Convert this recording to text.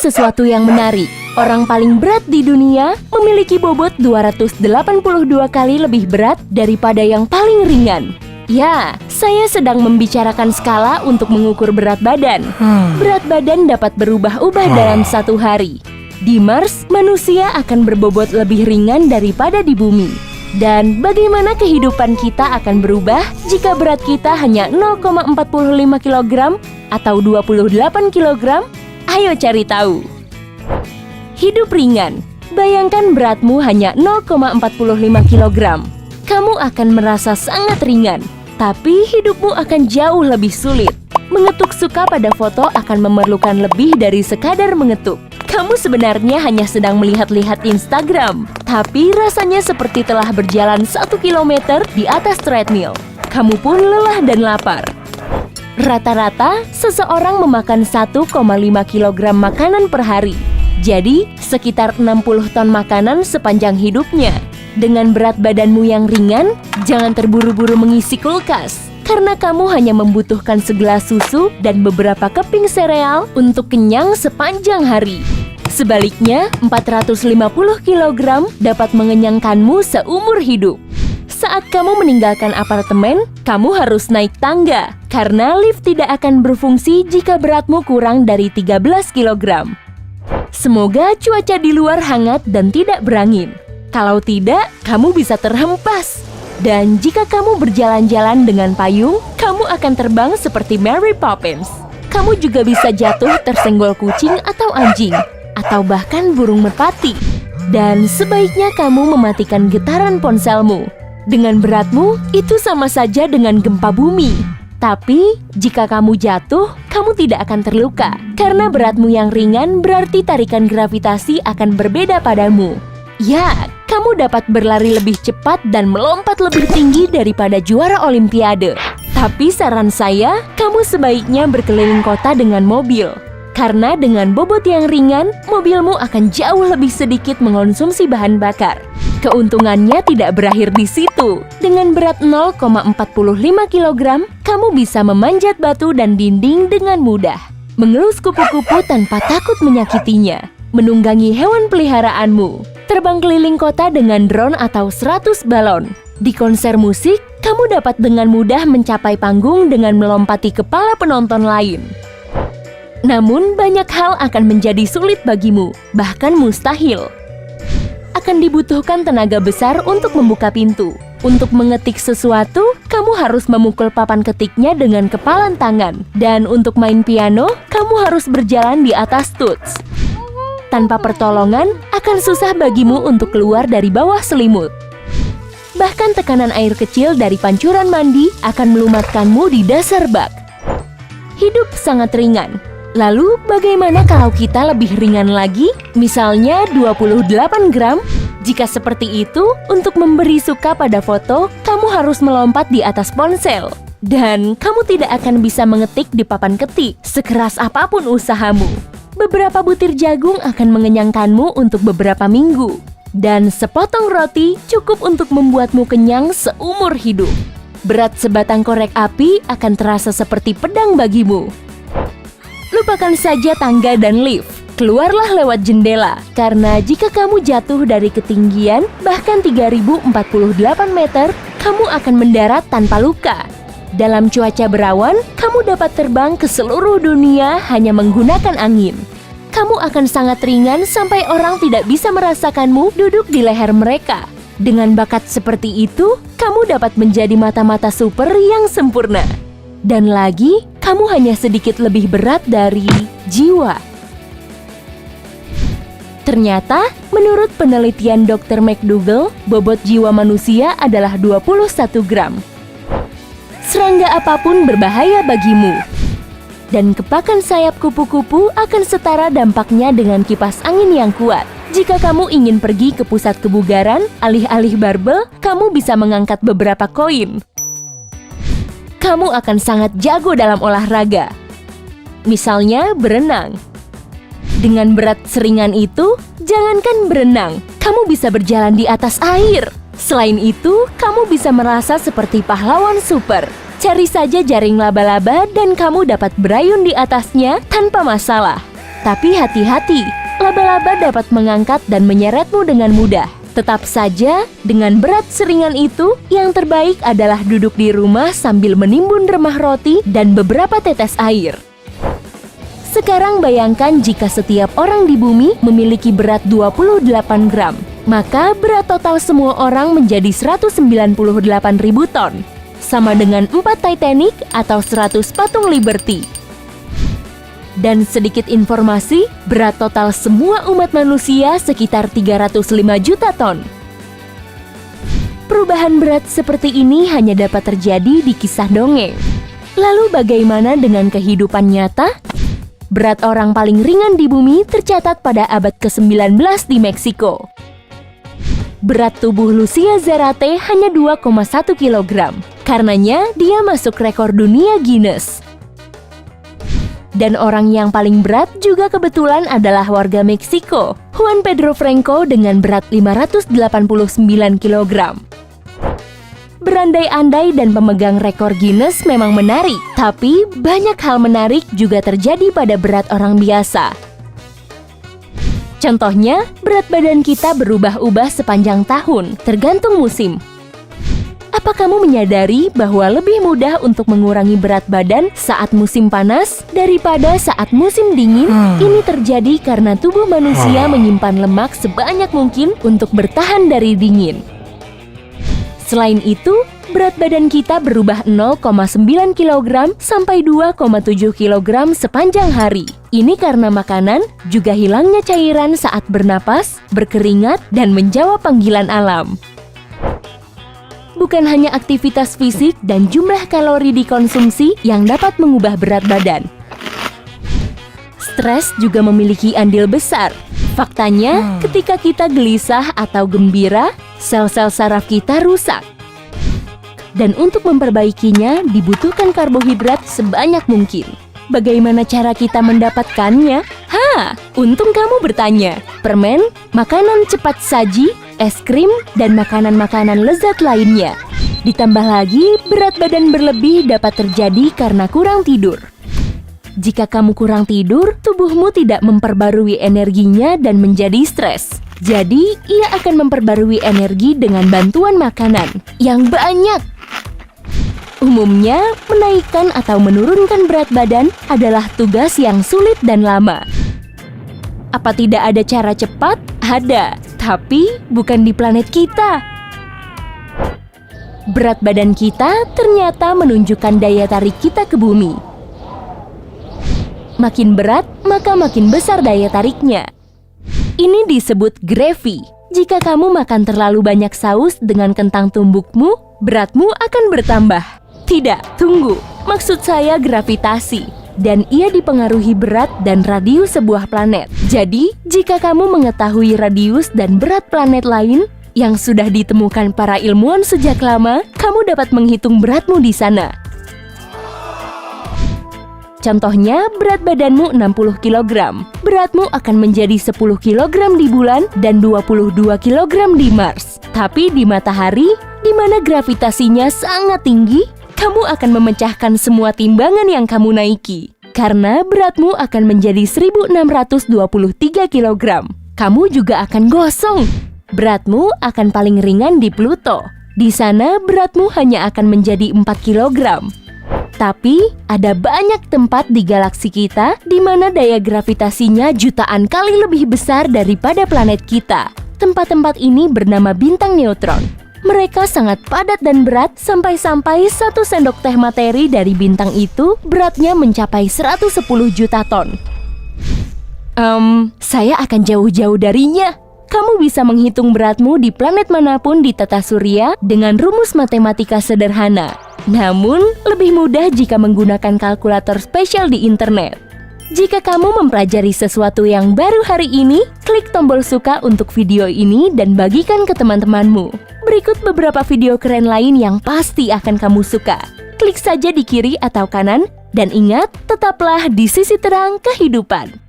sesuatu yang menarik. Orang paling berat di dunia memiliki bobot 282 kali lebih berat daripada yang paling ringan. Ya, saya sedang membicarakan skala untuk mengukur berat badan. Berat badan dapat berubah-ubah dalam satu hari. Di Mars, manusia akan berbobot lebih ringan daripada di bumi. Dan bagaimana kehidupan kita akan berubah jika berat kita hanya 0,45 kg atau 28 kg? Ayo cari tahu. Hidup ringan. Bayangkan beratmu hanya 0,45 kg. Kamu akan merasa sangat ringan, tapi hidupmu akan jauh lebih sulit. Mengetuk suka pada foto akan memerlukan lebih dari sekadar mengetuk. Kamu sebenarnya hanya sedang melihat-lihat Instagram, tapi rasanya seperti telah berjalan 1 km di atas treadmill. Kamu pun lelah dan lapar. Rata-rata, seseorang memakan 1,5 kg makanan per hari. Jadi, sekitar 60 ton makanan sepanjang hidupnya. Dengan berat badanmu yang ringan, jangan terburu-buru mengisi kulkas, karena kamu hanya membutuhkan segelas susu dan beberapa keping sereal untuk kenyang sepanjang hari. Sebaliknya, 450 kg dapat mengenyangkanmu seumur hidup. Saat kamu meninggalkan apartemen, kamu harus naik tangga, karena lift tidak akan berfungsi jika beratmu kurang dari 13 kg. Semoga cuaca di luar hangat dan tidak berangin. Kalau tidak, kamu bisa terhempas. Dan jika kamu berjalan-jalan dengan payung, kamu akan terbang seperti Mary Poppins. Kamu juga bisa jatuh tersenggol kucing atau anjing, atau bahkan burung merpati. Dan sebaiknya kamu mematikan getaran ponselmu. Dengan beratmu, itu sama saja dengan gempa bumi. Tapi, jika kamu jatuh, kamu tidak akan terluka. Karena beratmu yang ringan berarti tarikan gravitasi akan berbeda padamu. Ya, kamu dapat berlari lebih cepat dan melompat lebih tinggi daripada juara olimpiade. Tapi saran saya, kamu sebaiknya berkeliling kota dengan mobil. Karena dengan bobot yang ringan, mobilmu akan jauh lebih sedikit mengonsumsi bahan bakar. Keuntungannya tidak berakhir di situ. Dengan berat 0,45 kg, kamu bisa memanjat batu dan dinding dengan mudah. Mengelus kupu-kupu tanpa takut menyakitinya. Menunggangi hewan peliharaanmu. Terbang keliling kota dengan drone atau 100 balon. Di konser musik, kamu dapat dengan mudah mencapai panggung dengan melompati kepala penonton lain. Namun, banyak hal akan menjadi sulit bagimu, bahkan mustahil. Akan dibutuhkan tenaga besar untuk membuka pintu. Untuk mengetik sesuatu, kamu harus memukul papan ketiknya dengan kepalan tangan. Dan untuk main piano, kamu harus berjalan di atas tuts. Tanpa pertolongan, akan susah bagimu untuk keluar dari bawah selimut. Bahkan tekanan air kecil dari pancuran mandi akan melumatkanmu di dasar bak. Hidup sangat ringan. Lalu, bagaimana kalau kita lebih ringan lagi? Misalnya 28 gram? Jika seperti itu, untuk memberi suka pada foto, kamu harus melompat di atas ponsel. Dan kamu tidak akan bisa mengetik di papan ketik, sekeras apapun usahamu. Beberapa butir jagung akan mengenyangkanmu untuk beberapa minggu. Dan sepotong roti cukup untuk membuatmu kenyang seumur hidup. Berat sebatang korek api akan terasa seperti pedang bagimu. Lupakan saja tangga dan lift. Keluarlah lewat jendela, karena jika kamu jatuh dari ketinggian bahkan 3048 meter, kamu akan mendarat tanpa luka. Dalam cuaca berawan, kamu dapat terbang ke seluruh dunia hanya menggunakan angin. Kamu akan sangat ringan sampai orang tidak bisa merasakanmu duduk di leher mereka. Dengan bakat seperti itu, kamu dapat menjadi mata-mata super yang sempurna. Dan lagi, kamu hanya sedikit lebih berat dari jiwa. Ternyata, menurut penelitian Dr. McDougall, bobot jiwa manusia adalah 21 gram. Serangga apapun berbahaya bagimu. Dan kepakan sayap kupu-kupu akan setara dampaknya dengan kipas angin yang kuat. Jika kamu ingin pergi ke pusat kebugaran, alih-alih barbel, kamu bisa mengangkat beberapa koin. Kamu akan sangat jago dalam olahraga. Misalnya berenang. Dengan berat seringan itu, jangankan berenang, kamu bisa berjalan di atas air. Selain itu, kamu bisa merasa seperti pahlawan super. Cari saja jaring laba-laba dan kamu dapat berayun di atasnya tanpa masalah. Tapi hati-hati, laba-laba dapat mengangkat dan menyeretmu dengan mudah. Tetap saja, dengan berat seringan itu, yang terbaik adalah duduk di rumah sambil menimbun remah roti dan beberapa tetes air. Sekarang bayangkan jika setiap orang di bumi memiliki berat 28 gram, maka berat total semua orang menjadi 198.000 ton, sama dengan 4 Titanic atau 100 patung Liberty. Dan sedikit informasi, berat total semua umat manusia sekitar 305 juta ton. Perubahan berat seperti ini hanya dapat terjadi di kisah dongeng. Lalu bagaimana dengan kehidupan nyata? Berat orang paling ringan di bumi tercatat pada abad ke-19 di Meksiko. Berat tubuh Lucia Zarate hanya 2,1 kg. Karenanya, dia masuk rekor dunia Guinness. Dan orang yang paling berat juga kebetulan adalah warga Meksiko, Juan Pedro Franco dengan berat 589 kg. Berandai-andai dan pemegang rekor Guinness memang menarik, tapi banyak hal menarik juga terjadi pada berat orang biasa. Contohnya, berat badan kita berubah-ubah sepanjang tahun, tergantung musim. Apa kamu menyadari bahwa lebih mudah untuk mengurangi berat badan saat musim panas daripada saat musim dingin? Ini terjadi karena tubuh manusia menyimpan lemak sebanyak mungkin untuk bertahan dari dingin. Selain itu, berat badan kita berubah 0,9 kg sampai 2,7 kg sepanjang hari. Ini karena makanan, juga hilangnya cairan saat bernapas, berkeringat, dan menjawab panggilan alam. Bukan hanya aktivitas fisik dan jumlah kalori dikonsumsi yang dapat mengubah berat badan. Stres juga memiliki andil besar. Faktanya, ketika kita gelisah atau gembira, sel-sel saraf kita rusak. Dan untuk memperbaikinya, dibutuhkan karbohidrat sebanyak mungkin. Bagaimana cara kita mendapatkannya? Untung kamu bertanya. Permen, makanan cepat saji, es krim, dan makanan-makanan lezat lainnya. Ditambah lagi, berat badan berlebih dapat terjadi karena kurang tidur. Jika kamu kurang tidur, tubuhmu tidak memperbarui energinya dan menjadi stres. Jadi, ia akan memperbarui energi dengan bantuan makanan yang banyak. Umumnya, menaikkan atau menurunkan berat badan adalah tugas yang sulit dan lama. Apa tidak ada cara cepat? Ada, tapi bukan di planet kita. Berat badan kita ternyata menunjukkan daya tarik kita ke bumi. Makin berat, maka makin besar daya tariknya. Ini disebut gravy. Jika kamu makan terlalu banyak saus dengan kentang tumbukmu, beratmu akan bertambah. Tidak, tunggu. Maksud saya gravitasi. Dan ia dipengaruhi berat dan radius sebuah planet. Jadi, jika kamu mengetahui radius dan berat planet lain yang sudah ditemukan para ilmuwan sejak lama, kamu dapat menghitung beratmu di sana. Contohnya, berat badanmu 60 kg. Beratmu akan menjadi 10 kg di bulan dan 22 kg di Mars. Tapi di matahari, di mana gravitasinya sangat tinggi, kamu akan memecahkan semua timbangan yang kamu naiki. Karena beratmu akan menjadi 1623 kg. Kamu juga akan gosong. Beratmu akan paling ringan di Pluto. Di sana beratmu hanya akan menjadi 4 kg. Tapi, ada banyak tempat di galaksi kita di mana daya gravitasinya jutaan kali lebih besar daripada planet kita. Tempat-tempat ini bernama bintang neutron. Mereka sangat padat dan berat sampai-sampai 1 sendok teh materi dari bintang itu beratnya mencapai 110 juta ton. Saya akan jauh-jauh darinya. Kamu bisa menghitung beratmu di planet manapun di tata surya dengan rumus matematika sederhana. Namun, lebih mudah jika menggunakan kalkulator spesial di internet. Jika kamu mempelajari sesuatu yang baru hari ini, klik tombol suka untuk video ini dan bagikan ke teman-temanmu. Berikut beberapa video keren lain yang pasti akan kamu suka. Klik saja di kiri atau kanan, dan ingat, tetaplah di sisi terang kehidupan.